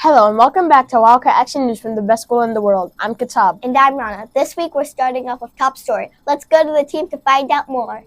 Hello and welcome back to Wildcat Action News from the best school in the world. I'm Katab. And I'm Rana. This week we're starting off with top story. Let's go to the team to find out more.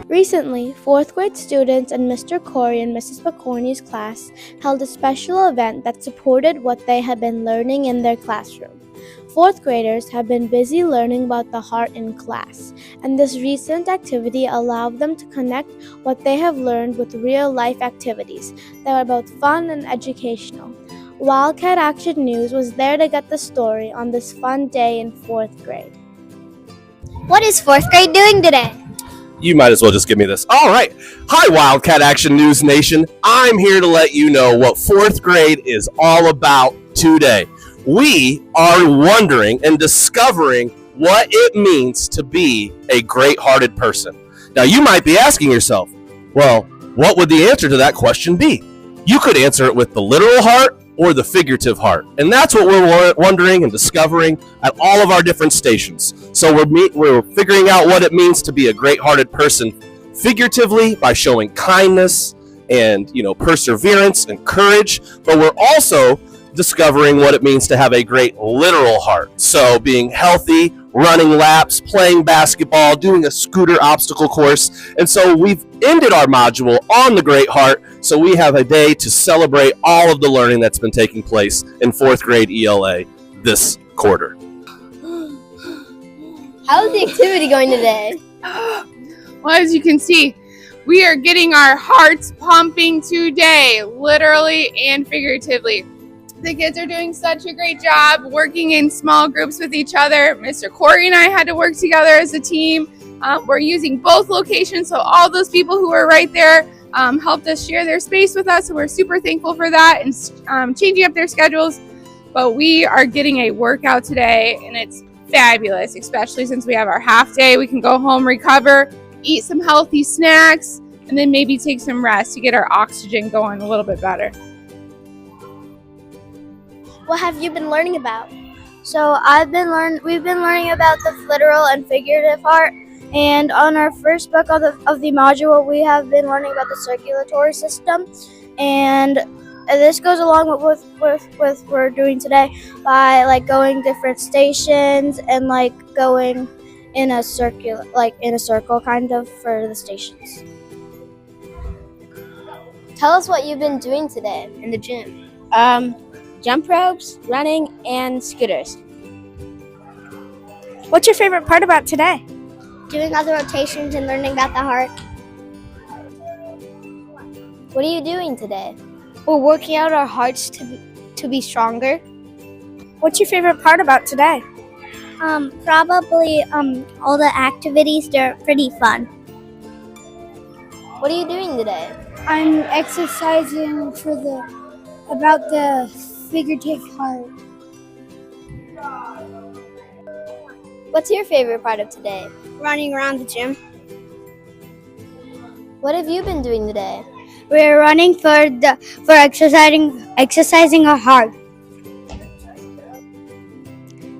Recently, 4th grade students in Mr. Corey and Mrs. McCorney's class held a special event that supported what they had been learning in their classroom. 4th graders have been busy learning about the heart in class, and this recent activity allowed them to connect what they have learned with real-life activities that are both fun and educational. Wildcat Action News was there to get the story on this fun day in 4th grade. What is 4th grade doing today? You might as well just give me this. All right. Hi, Wildcat Action News Nation. I'm here to let you know what 4th grade is all about today. We are wondering and discovering what it means to be a great-hearted person. Now, you might be asking yourself, well, what would the answer to that question be? You could answer it with the literal heart or the figurative heart. And that's what we're wondering and discovering at all of our different stations. So we're figuring out what it means to be a great-hearted person figuratively by showing kindness and, perseverance and courage, but we're also discovering what it means to have a great literal heart. So being healthy, running laps, playing basketball, doing a scooter obstacle course. And so we've ended our module on the great heart. So we have a day to celebrate all of the learning that's been taking place in 4th grade ELA this quarter. How's the activity going today? Well, as you can see, we are getting our hearts pumping today, literally and figuratively. The kids are doing such a great job working in small groups with each other. Mr. Corey and I had to work together as a team. We're using both locations, so all those people who were right there helped us share their space with us, so we're super thankful for that and changing up their schedules. But we are getting a workout today, and it's fabulous, especially since we have our half day. We can go home, recover, eat some healthy snacks, and then maybe take some rest to get our oxygen going a little bit better. What have you been learning about? So we've been learning about the literal and figurative heart, and on our first book of the module, we have been learning about the circulatory system, and this goes along with what we're doing today by going different stations and going in a circle kind of for the stations. Tell us what you've been doing today in the gym. Jump ropes, running, and scooters. What's your favorite part about today? Doing all the rotations and learning about the heart. What are you doing today? We're working out our hearts to be stronger. What's your favorite part about today? Probably all the activities. They're pretty fun. What are you doing today? I'm exercising about the figurative heart. What's your favorite part of today? Running around the gym. What have you been doing today? We're running for exercising our heart.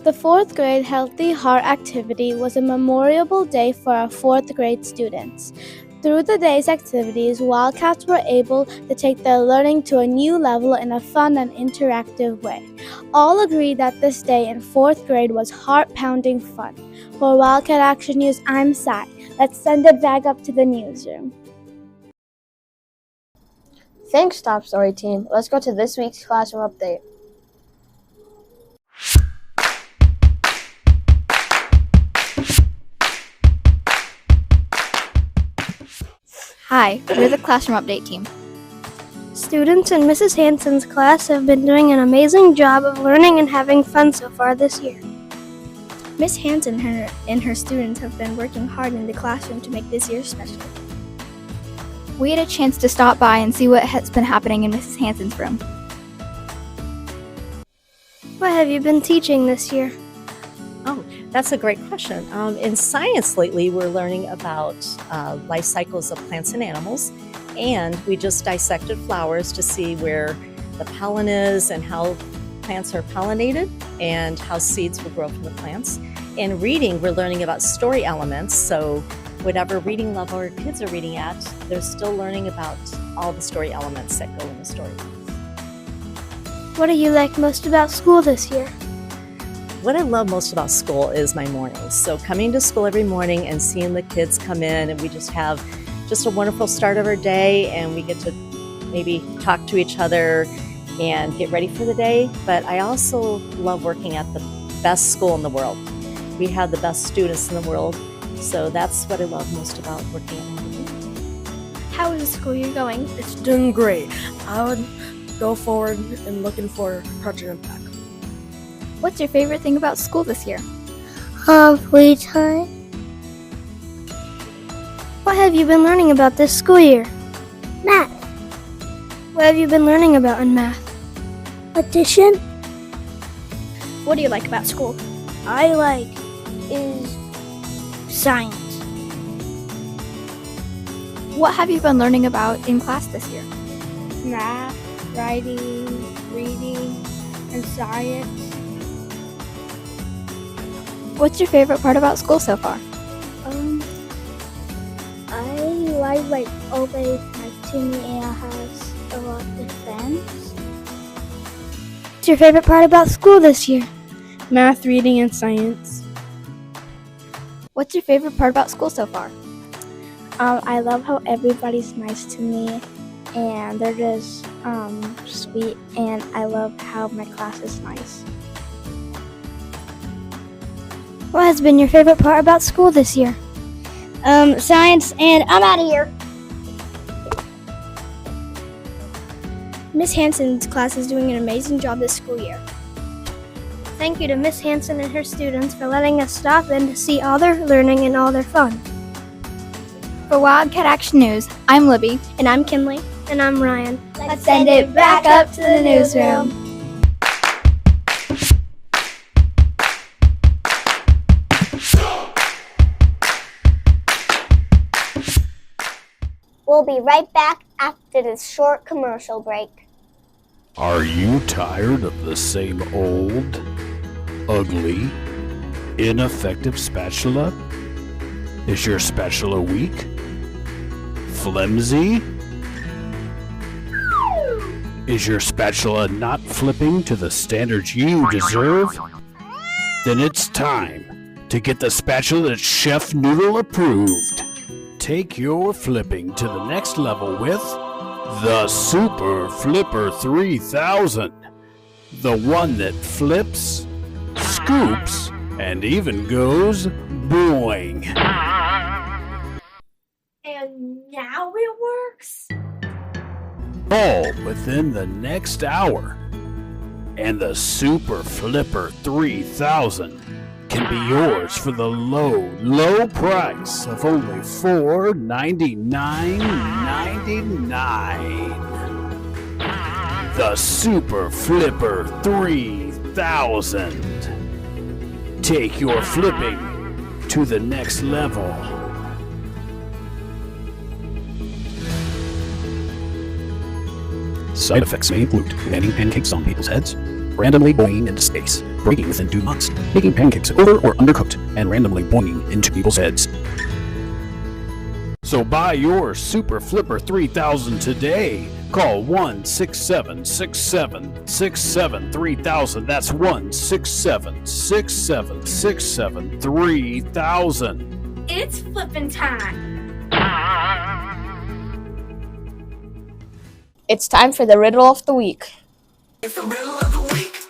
The 4th grade Healthy Heart activity was a memorable day for our 4th grade students. Through the day's activities, Wildcats were able to take their learning to a new level in a fun and interactive way. All agreed that this day in 4th grade was heart-pounding fun. For Wildcat Action News, I'm Sai. Let's send it back up to the newsroom. Thanks, Top Story team. Let's go to this week's classroom update. Hi, we're the classroom update team. Students in Mrs. Hanson's class have been doing an amazing job of learning and having fun so far this year. Miss Hanson and her students have been working hard in the classroom to make this year special. We had a chance to stop by and see what has been happening in Mrs. Hanson's room. What have you been teaching this year? Oh, that's a great question. In science lately, we're learning about life cycles of plants and animals, and we just dissected flowers to see where the pollen is and how plants are pollinated and how seeds will grow from the plants. In reading, we're learning about story elements, so whatever reading level our kids are reading at, they're still learning about all the story elements that go in the story. What do you like most about school this year? What I love most about school is my mornings. So coming to school every morning and seeing the kids come in, and we just have just a wonderful start of our day, and we get to maybe talk to each other and get ready for the day. But I also love working at the best school in the world. We have the best students in the world, so that's what I love most about working at home. How is the school year going? It's doing great. I would go forward and looking for Project Impact. What's your favorite thing about school this year? Free time. What have you been learning about this school year? Math. What have you been learning about in math? Addition. What do you like about school? I like is science. What have you been learning about in class this year? Math, writing, reading, and science. What's your favorite part about school so far? I like always nice to me and has a lot of friends. What's your favorite part about school this year? Math, reading, and science. What's your favorite part about school so far? I love how everybody's nice to me, and they're just sweet, and I love how my class is nice. What has been your favorite part about school this year? Science, and I'm out of here. Miss Hanson's class is doing an amazing job this school year. Thank you to Miss Hanson and her students for letting us stop in to see all their learning and all their fun. For Wildcat Action News, I'm Libby. And I'm Kinley. And I'm Ryan. Let's send it back up to the newsroom. We'll be right back after this short commercial break. Are you tired of the same old, ugly, ineffective spatula? Is your spatula weak? Flimsy? Is your spatula not flipping to the standards you deserve? Then it's time to get the spatula that's Chef Noodle approved. Take your flipping to the next level with the Super Flipper 3000. The one that flips, scoops, and even goes boing. And now it works? All within the next hour. And the Super Flipper 3000 can be yours for the low price of only $499.99. The Super Flipper 3000. Take your flipping to the next level. Side effects may include landing pancakes on people's heads, randomly boinging into space, breaking within 2 months, making pancakes over or undercooked, and randomly boinging into people's heads. So buy your Super Flipper 3000 today. Call 1-6767-67-3000. That's 1-6767-67-3000. It's flipping time. It's time for the riddle of the week. It's the riddle of the week.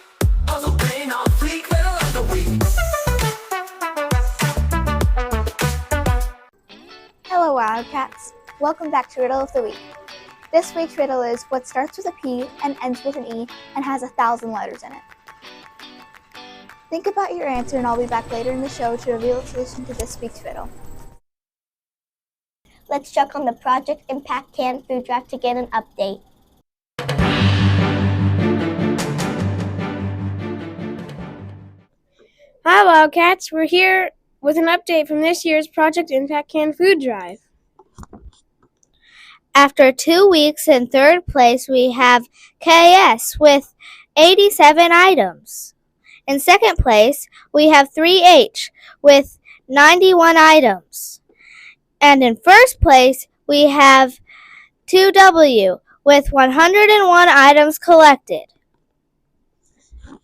Puzzle brain on fleek, riddle of the week. Hello, Wildcats. Welcome back to Riddle of the Week. This week's riddle is what starts with a P and ends with an E and has 1,000 letters in it. Think about your answer, and I'll be back later in the show to reveal the solution to this week's riddle. Let's check on the Project Impact canned food drive to get an update. Hi, Wildcats. We're here with an update from this year's Project Impact Canned Food Drive. After 2 weeks in third place, we have KS with 87 items. In second place, we have 3H with 91 items. And in first place, we have 2W, with 101 items collected.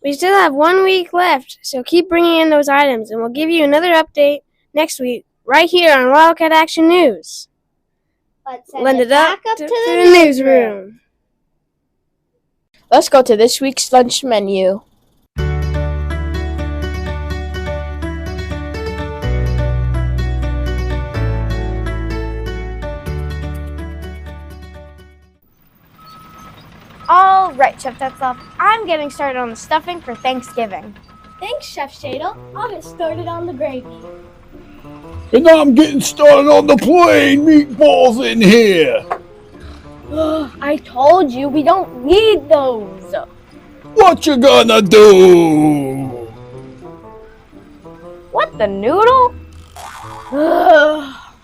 We still have 1 week left, so keep bringing in those items, and we'll give you another update next week right here on Wildcat Action News. Let's Lend it up to the newsroom. Let's go to this week's lunch menu. All right, Chef Tetzloff, I'm getting started on the stuffing for Thanksgiving. Thanks, Chef Shadle. I'll get started on the gravy. And I'm getting started on the plain meatballs in here. I told you we don't need those. What you gonna do? What, the noodle?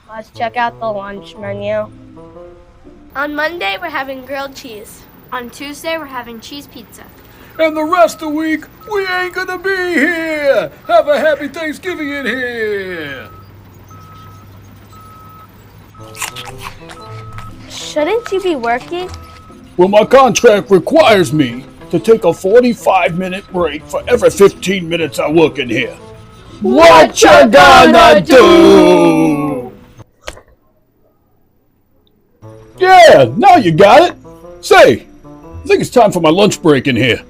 Let's check out the lunch menu. On Monday, we're having grilled cheese. On Tuesday, we're having cheese pizza. And the rest of the week, we ain't gonna be here. Have a happy Thanksgiving in here. Shouldn't you be working? Well, my contract requires me to take a 45-minute break for every 15 minutes I work in here. What you gonna do? Yeah, now you got it. Say, I think it's time for my lunch break in here.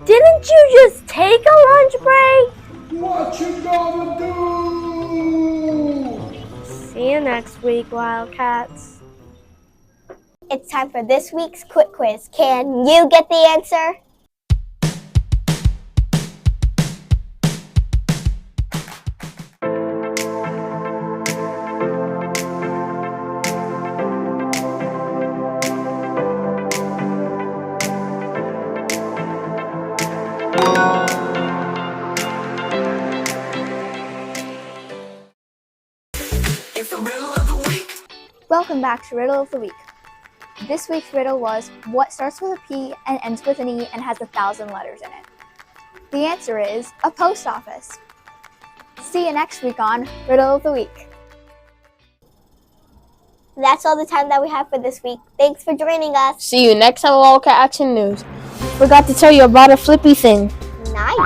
Didn't you just take a lunch break? What you gonna do? See you next week, Wildcats. It's time for this week's quick quiz. Can you get the answer? It's the riddle of the week. Welcome back to Riddle of the Week. This week's riddle was, what starts with a P and ends with an E and has 1,000 letters in it? The answer is a post office. See you next week on Riddle of the Week. That's all the time that we have for this week. Thanks for joining us. See you next time on Wildcat Action News. Forgot to tell you about a flippy thing. Nice.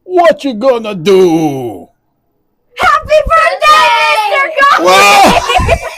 What you gonna do? Happy birthday, Mr. Coffee! Wow.